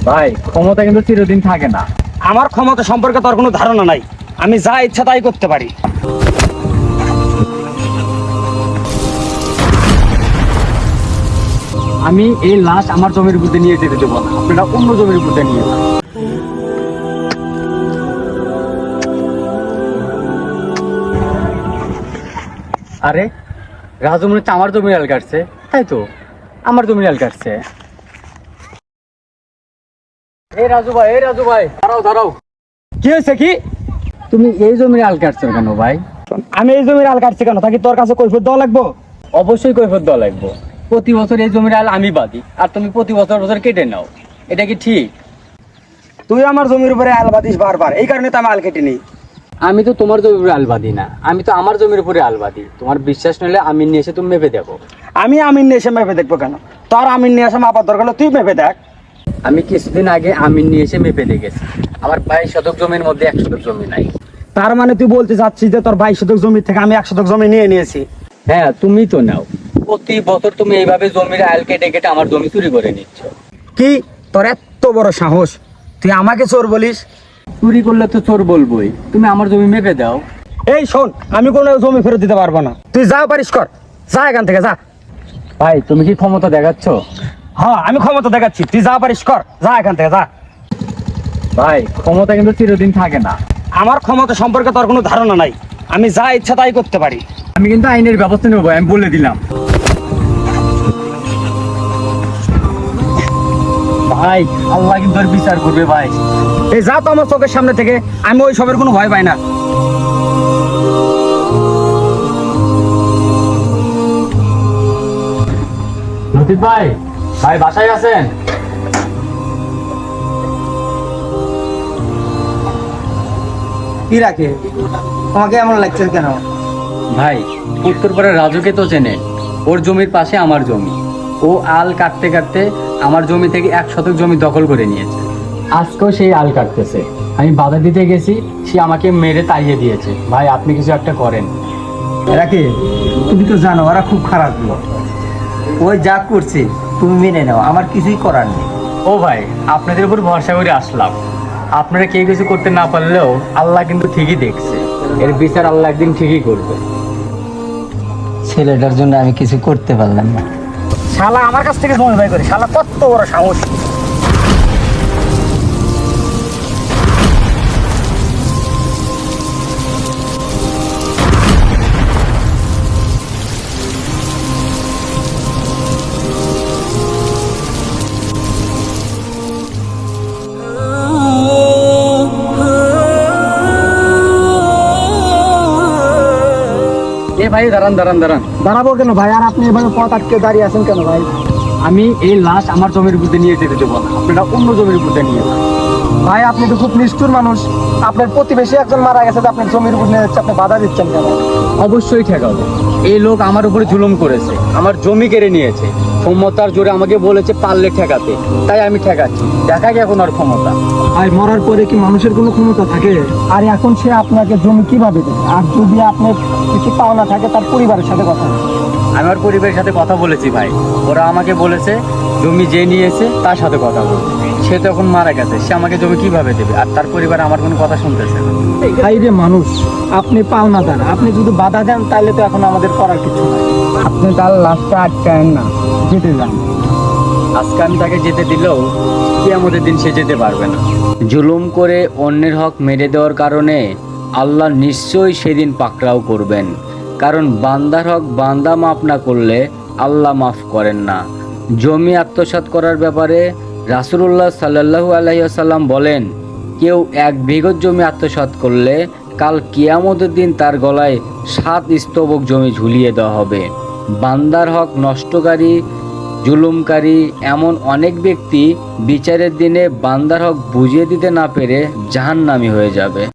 ভাই ক্ষমতা কিন্তু চিরদিন থাকে না। আমার ক্ষমতা সম্পর্কে তোর কোনো ধারণা নাই। আমি যা ইচ্ছা তাই করতে পারি। আমি এই লাশ আমার জমির উপরে নিয়ে যেতে দেবো না, আপনারা অন্য জমির উপরে নিয়ে যান। আরে রাজু মনে হচ্ছে আমার জমির আল কাটছে, তাই তো আমার জমির আল কাটছে। এই রাজু ভাই, এই রাজু ভাই, দাঁড়াও দাঁড়াও। কি হয়েছে কি? তুমি এই জমির আল কাটছো কেন ভাই? আমি এই জমির আল কাটছি কেন? তাকে তোর কাছে কৈফিয়ত দেওয়া লাগবো? অবশ্যই কৈফিয়ত দেওয়া লাগবে। প্রতি বছর এই জমির আল আমি বাদি, আর তুমি প্রতি বছর বছর কেটে নাও, এটা কি ঠিক? তুই আমার জমির উপরে আল বাদিস বারবার, এই কারণে তো আমি আল কেটে নিই। আমি তো তোমার জমির উপরে আল বাদি না, আমি তো আমার জমির উপরে আল বাদি। তোমার বিশ্বাস নইলে আমি নিয়ে এসে তুমি মেপে দেখো। আমি আমিন নিয়ে এসে মেপে দেখবো কেন? তোর আমিন নিয়ে এসে মাপার দরকার হলে তুই মেপে দেখ। আমি কিছুদিন আগে আমিন নিয়ে এসে মেপে দেখেছি, আমার 22 শতক জমির মধ্যে 1 শতক জমি নাই। তার মানে তুই বলতে চাচ্ছিস যে তোর 22 শতক জমি থেকে আমি 1 শতক জমি নিয়ে নিয়েছি? হ্যাঁ, তুমি তো নাও। প্রতি বছর তুমি এইভাবে জমির আল কেটে কেটে আমার জমি চুরি করে নিচ্ছ। কি তোর এত বড় সাহস? তুই আমাকে চোর বলিস? চুরি করলে তো চোর বলবোই। তুমি আমার জমি মেপে দাও। এই শোন, আমি কোনো জমি ফেরত দিতে পারবো না। তুই যা পারিস কর, যা এখান থেকে যা। ভাই তুমি কি ক্ষমতা দেখাচ্ছ? হ্যাঁ, আমি ক্ষমতা দেখাচ্ছি। তুই যা পারিস কর, যা এখান থেকে যা। ভাই ক্ষমতা কিন্তু চিরদিন থাকে না। আমার ক্ষমতা সম্পর্কে তোর কোনো ধারণা নাই। আমি যা ইচ্ছা তাই করতে পারি। আমি কিন্তু আইনের ব্যবস্থা নেবো, আমি বলে দিলাম। ভাই আল্লাহ কিন্তু আর বিচার করবে ভাই। এই যা তো আমার চোখের সামনে থেকে। আমি ওই সবের কোনো ভয় পাই না। লতিফ ভাই, ভাই বাসায় আছেন? কি রাখে তোমাকে এমন লাগছে কেন? ভাই উত্তরপাড়ার রাজুকে তো চেনে, ওর জমির পাশে আমার জমি। ও আল কাটতে কাটতে আমার জমি থেকে 1 শতক জমি দখল করে নিয়েছে। আজকেও সেই আল কাটতেছে। আমি বাধা দিতে গেছি, সে আমাকে মেরে তাড়িয়ে দিয়েছে। ভাই আপনি কিছু একটা করেন। রাখে, তুমি তো জানো ওরা খুব খারাপ লোক। ওই যা করছে তুমি মেনে নাও, আমার কিছুই করার নেই। ও ভাই, আপনাদের উপর ভরসা করে আসলাম। আপনারা কেউ কিছু করতে না পারলেও আল্লাহ কিন্তু ঠিকই দেখছে। এর বিচার আল্লাহ একদিন ঠিকই করবে। ছেলেটার জন্য আমি কিছু করতে পারলাম না। শালা আমার কাছ থেকে জমি ভাই করে, শালা কত বড় সাহস! এ ভাই দাঁড়ান দাঁড়ান দাঁড়ান। দাঁড়াবো কেন ভাই? আর আপনি এভাবে পথ আটকে দাঁড়িয়ে আছেন কেন ভাই? আমি এই লাশ আমার জমির উপরে নিয়ে যেতে দেবো না, আপনারা অন্য জমির উপরে নিয়ে যান। ভাই আপনি তো খুব নিষ্ঠুর মানুষ। আপনার প্রতিবেশী একজন মারা গেছে, আপনার জমির উপর নিয়ে যাচ্ছে, আপনি বাধা দিচ্ছেন কেন? অবশ্যই ঠেকাবো। এই লোক আমার উপরে জুলুম করেছে, আমার জমি কেড়ে নিয়েছে। ক্ষমতার জোরে আমাকে বলেছে পারলে ঠেকাতে, তাই আমি ঠেকাচ্ছি। দেখাই এখন আর ক্ষমতা। আর মরার পরে কি মানুষের কোনো ক্ষমতা থাকে? আর এখন সে আপনাকে জমি কিভাবে দেবে? আর যদি আপনার কিছু পাওনা থাকে, তার পরিবারের সাথে কথা বলুন। আমার পরিবারের সাথে কথা বলেছি ভাই, ওরা আমাকে বলেছে জমি যে নিয়েছে তার সাথে কথা বলতে। সে তো এখন মারা গেছে, সে আমাকে জমি কিভাবে দেবে? আর তার পরিবার আমার কোনো কথা শুনতেছে না। ভাই রে মানুষ, আপনি পাওনাদার, আপনি যদি বাধা দেন তাহলে তো এখন আমাদের করার কিছু নাই। আপনি তার লাশটা আটকায়েন না, যেতে যান। আজকে আমি তাকে যেতে দিলেও কিয়ামতের দিন সে যেতে পারবে না। জুলুম করে অন্যের হক মেরে দেওয়ার কারণে আল্লাহ নিশ্চয়ই সেদিন পাকড়াও করবেন। কারণ বান্দার হক বান্দা মাফ না করলে আল্লাহ মাফ করেন না। জমি আত্মসাৎ করার ব্যাপারে রাসূলুল্লাহ সাল্লাল্লাহু আলাইহি ওয়াসাল্লাম বলেন, কেউ 1 বিঘত জমি আত্মসাৎ করলে কাল কিয়ামতের দিন তার গলায় 7 স্তবক জমি ঝুলিয়ে দেওয়া হবে। বান্দার হক নষ্টকারী, জুলুমকারী এমন অনেক ব্যক্তি বিচারের দিনে বান্দার হক বুঝিয়ে দিতে না পেরে জাহান্নামী হয়ে যাবে।